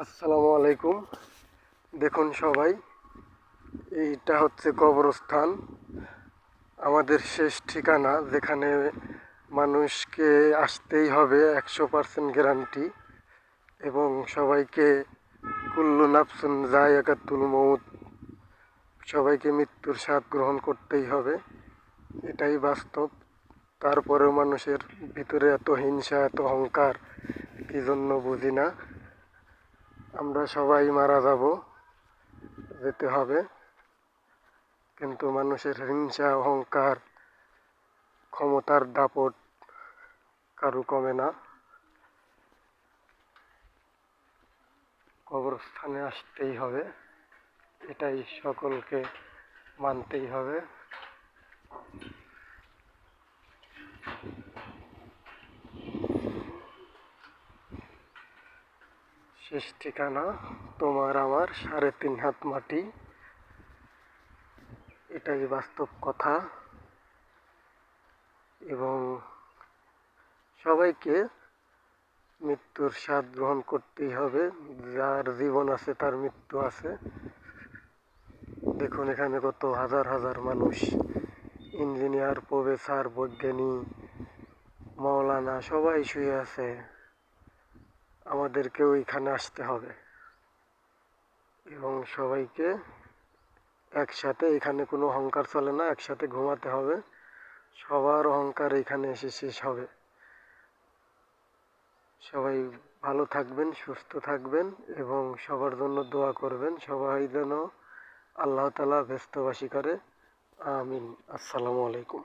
আসসালামু আলাইকুম। দেখুন সবাই, এইটা হচ্ছে কবরস্থান, আমাদের শেষ ঠিকানা, যেখানে মানুষকে আসতেই হবে 100% গ্যারান্টি, এবং সবাইকে কুল্লু নাফসুন যায়কাতুল মউত, সবাইকে মৃত্যুর স্বাদ গ্রহণ করতেই হবে। এটাই বাস্তব। তারপরেও মানুষের ভিতরে এত হিংসা, এত অহংকার, কি জন্য বুঝি না। আমরা সবাই মারা যাব, যেতে হবে, কিন্তু মানুষের হিংসা, অহংকার, ক্ষমতার দাপট কারু কমে না। কবরস্থানে আসতেই হবে, এটাই সকলকে মানতেই হবে। শেষ ঠিকানা তোমার আমার 3.5 হাত মাটি, এটাই বাস্তব কথা। এবং সবাইকে মৃত্যুর স্বাদ গ্রহণ করতেই হবে। যার জীবন আছে তার মৃত্যু আছে। দেখুন এখানে কত হাজার হাজার মানুষ, ইঞ্জিনিয়ার, প্রফেসর, বৈজ্ঞানিক, মাওলানা, সবাই শুয়ে আছে। আমাদেরকেও এখানে আসতে হবে এবং সবাইকে একসাথে, এখানে কোনো অহংকার চলে না, একসাথে ঘুমাতে হবে। সবার অহংকার এখানে এসে শেষ হবে। সবাই ভালো থাকবেন, সুস্থ থাকবেন এবং সবার জন্য দোয়া করবেন। সবাই যেন আল্লাহ তাআলা ব্যস্তবাসী করে। আমিন। আসসালামু আলাইকুম।